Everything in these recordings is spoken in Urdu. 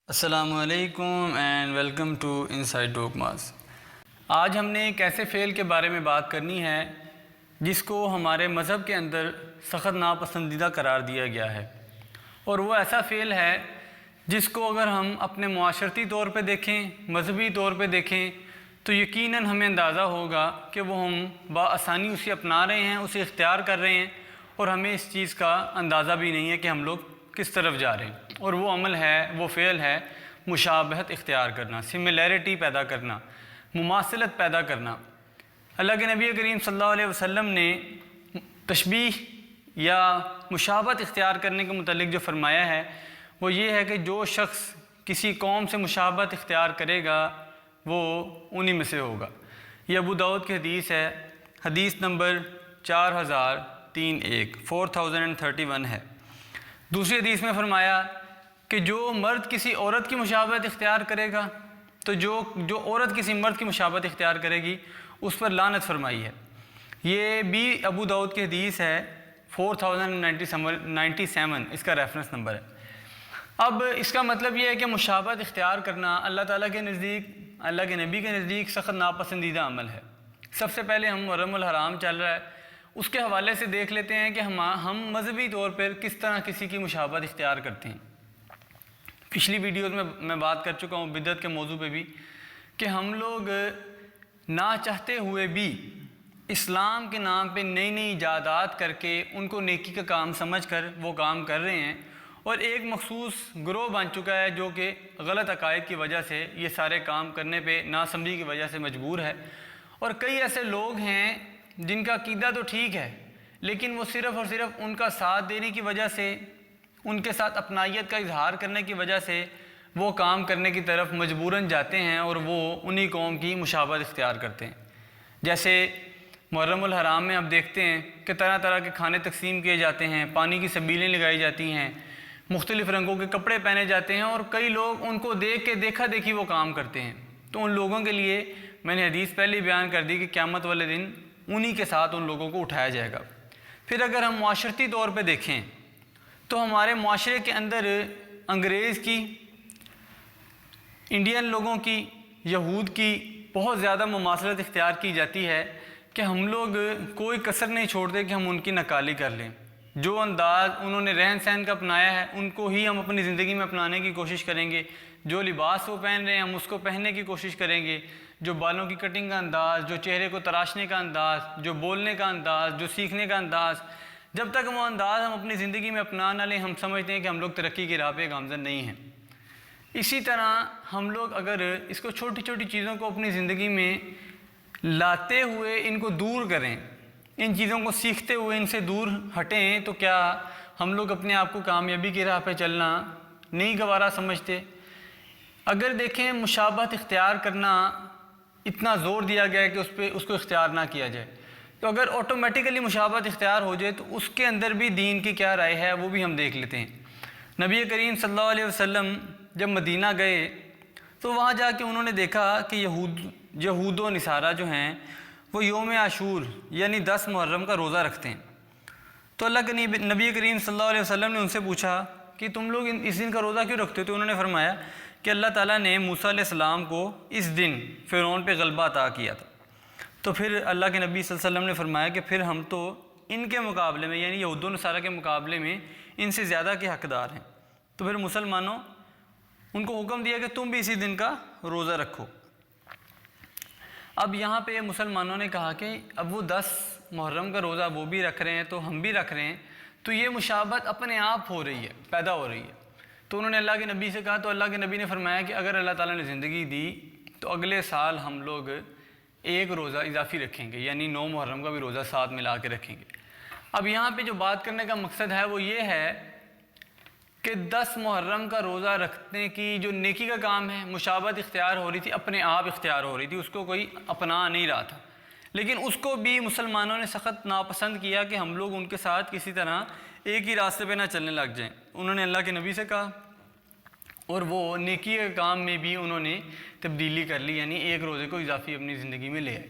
السلام علیکم اینڈ ویلکم ٹو انسائڈ ڈوگماز۔ آج ہم نے ایک ایسے فعل کے بارے میں بات کرنی ہے جس کو ہمارے مذہب کے اندر سخت ناپسندیدہ قرار دیا گیا ہے، اور وہ ایسا فعل ہے جس کو اگر ہم اپنے معاشرتی طور پہ دیکھیں، مذہبی طور پہ دیکھیں تو یقیناً ہمیں اندازہ ہوگا کہ وہ ہم بآسانی اسے اپنا رہے ہیں، اسے اختیار کر رہے ہیں، اور ہمیں اس چیز کا اندازہ بھی نہیں ہے کہ ہم لوگ کس طرف جا رہے ہیں۔ اور وہ عمل ہے، وہ فعل ہے مشابہت اختیار کرنا، سملیرٹی پیدا کرنا، مماثلت پیدا کرنا۔ اللہ کے نبی کریم صلی اللہ علیہ وسلم نے تشبیہ یا مشابہت اختیار کرنے کے متعلق جو فرمایا ہے وہ یہ ہے کہ جو شخص کسی قوم سے مشابہت اختیار کرے گا وہ انہی میں سے ہوگا۔ یہ ابو داؤد کی حدیث ہے، حدیث نمبر 4031 ہے۔ دوسری حدیث میں فرمایا کہ جو مرد کسی عورت کی مشابہت اختیار کرے گا تو جو عورت کسی مرد کی مشابہت اختیار کرے گی اس پر لعنت فرمائی ہے۔ یہ بھی ابو داؤد کی حدیث ہے، 4097 اس کا ریفرنس نمبر ہے۔ اب اس کا مطلب یہ ہے کہ مشابہت اختیار کرنا اللہ تعالیٰ کے نزدیک، اللہ کے نبی کے نزدیک سخت ناپسندیدہ عمل ہے۔ سب سے پہلے ہم محرم الحرام چل رہا ہے، اس کے حوالے سے دیکھ لیتے ہیں کہ ہم مذہبی طور پر کس طرح کسی کی مشابہت اختیار کرتے ہیں۔ پچھلی ویڈیوز میں بات کر چکا ہوں بدعت کے موضوع پہ بھی کہ ہم لوگ نہ چاہتے ہوئے بھی اسلام کے نام پہ نئی نئی ایجادات کر کے ان کو نیکی کا کام سمجھ کر وہ کام کر رہے ہیں، اور ایک مخصوص گروہ بن چکا ہے جو کہ غلط عقائد کی وجہ سے یہ سارے کام کرنے پہ ناسمجھی کی وجہ سے مجبور ہے۔ اور کئی ایسے لوگ ہیں جن کا عقیدہ تو ٹھیک ہے لیکن وہ صرف اور صرف ان کا ساتھ دینے کی وجہ سے، ان کے ساتھ اپنائیت کا اظہار کرنے کی وجہ سے وہ کام کرنے کی طرف مجبوراً جاتے ہیں اور وہ انہی قوم کی مشابہت اختیار کرتے ہیں۔ جیسے محرم الحرام میں اب دیکھتے ہیں کہ طرح طرح کے کھانے تقسیم کیے جاتے ہیں، پانی کی سبیلیں لگائی جاتی ہیں، مختلف رنگوں کے کپڑے پہنے جاتے ہیں، اور کئی لوگ ان کو دیکھ کے دیکھا دیکھی وہ کام کرتے ہیں۔ تو ان لوگوں کے لیے میں نے حدیث پہلے بیان کر دی کہ قیامت والے دن انہی کے ساتھ ان لوگوں کو اٹھایا جائے گا۔ پھر اگر ہم معاشرتی طور پہ دیکھیں تو ہمارے معاشرے کے اندر انگریز کی، انڈین لوگوں کی، یہود کی بہت زیادہ مماثلت اختیار کی جاتی ہے کہ ہم لوگ کوئی کسر نہیں چھوڑتے کہ ہم ان کی نقالی کر لیں۔ جو انداز انہوں نے رہن سہن کا اپنایا ہے ان کو ہی ہم اپنی زندگی میں اپنانے کی کوشش کریں گے، جو لباس وہ پہن رہے ہیں ہم اس کو پہننے کی کوشش کریں گے، جو بالوں کی کٹنگ کا انداز، جو چہرے کو تراشنے کا انداز، جو بولنے کا انداز، جو سیکھنے کا انداز، جب تک وہ انداز ہم اپنی زندگی میں اپنا نہ لیں ہم سمجھتے ہیں کہ ہم لوگ ترقی کی راہ پہ گامزن نہیں ہیں۔ اسی طرح ہم لوگ اگر اس کو چھوٹی چھوٹی چیزوں کو اپنی زندگی میں لاتے ہوئے ان کو دور کریں، ان چیزوں کو سیکھتے ہوئے ان سے دور ہٹیں، تو کیا ہم لوگ اپنے آپ کو کامیابی کی راہ پہ چلنا نہیں گوارا سمجھتے؟ اگر دیکھیں مشابہت اختیار کرنا اتنا زور دیا گیا ہے کہ اس کو اختیار نہ کیا جائے، تو اگر آٹومیٹیکلی مشابہت اختیار ہو جائے تو اس کے اندر بھی دین کی کیا رائے ہے وہ بھی ہم دیکھ لیتے ہیں۔ نبی کریم صلی اللہ علیہ وسلم جب مدینہ گئے تو وہاں جا کے انہوں نے دیکھا کہ یہود و نصارہ جو ہیں وہ یوم عاشور یعنی 10 محرم کا روزہ رکھتے ہیں۔ تو اللہ کے نبی کریم صلی اللہ علیہ وسلم نے ان سے پوچھا کہ تم لوگ اس دن کا روزہ کیوں رکھتے ہو؟ تو انہوں نے فرمایا کہ اللہ تعالیٰ نے موسیٰ علیہ السلام کو اس دن فرعون پہ غلبہ عطا کیا تھا۔ تو پھر اللہ کے نبی صلی اللہ علیہ وسلم نے فرمایا کہ پھر ہم تو ان کے مقابلے میں یعنی یہود و نصارہ کے مقابلے میں ان سے زیادہ کے حقدار ہیں۔ تو پھر مسلمانوں ان کو حکم دیا کہ تم بھی اسی دن کا روزہ رکھو۔ اب یہاں پہ مسلمانوں نے کہا کہ اب وہ 10 محرم کا روزہ وہ بھی رکھ رہے ہیں تو ہم بھی رکھ رہے ہیں، تو یہ مشابہت اپنے آپ ہو رہی ہے، پیدا ہو رہی ہے۔ تو انہوں نے اللہ کے نبی سے کہا، تو اللہ کے نبی نے فرمایا کہ اگر اللہ تعالیٰ نے زندگی دی تو اگلے سال ہم لوگ ایک روزہ اضافی رکھیں گے، یعنی 9 محرم کا بھی روزہ ساتھ ملا کے رکھیں گے۔ اب یہاں پہ جو بات کرنے کا مقصد ہے وہ یہ ہے کہ 10 محرم کا روزہ رکھنے کی جو نیکی کا کام ہے، مشابہت اختیار ہو رہی تھی، اپنے آپ اختیار ہو رہی تھی، اس کو کوئی اپنا نہیں رہا تھا، لیکن اس کو بھی مسلمانوں نے سخت ناپسند کیا کہ ہم لوگ ان کے ساتھ کسی طرح ایک ہی راستے پہ نہ چلنے لگ جائیں۔ انہوں نے اللہ کے نبی سے کہا اور وہ نیکی کے کام میں بھی انہوں نے تبدیلی کر لی، یعنی ایک روزے کو اضافی اپنی زندگی میں لے آئے۔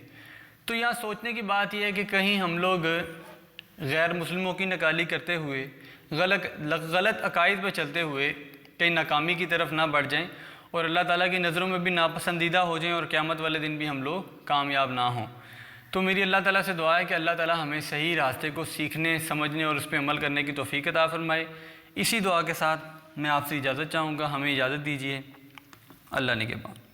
تو یہاں سوچنے کی بات یہ ہے کہ کہیں ہم لوگ غیر مسلموں کی نقالی کرتے ہوئے، غلط عقائد پہ چلتے ہوئے کہیں ناکامی کی طرف نہ بڑھ جائیں اور اللہ تعالیٰ کی نظروں میں بھی ناپسندیدہ ہو جائیں اور قیامت والے دن بھی ہم لوگ کامیاب نہ ہوں۔ تو میری اللہ تعالیٰ سے دعا ہے کہ اللہ تعالیٰ ہمیں صحیح راستے کو سیکھنے، سمجھنے اور اس پہ عمل کرنے کی توفیق عطا فرمائے۔ اسی دعا کے ساتھ میں آپ سے اجازت چاہوں گا، ہمیں اجازت دیجیے، اللہ نگہبان۔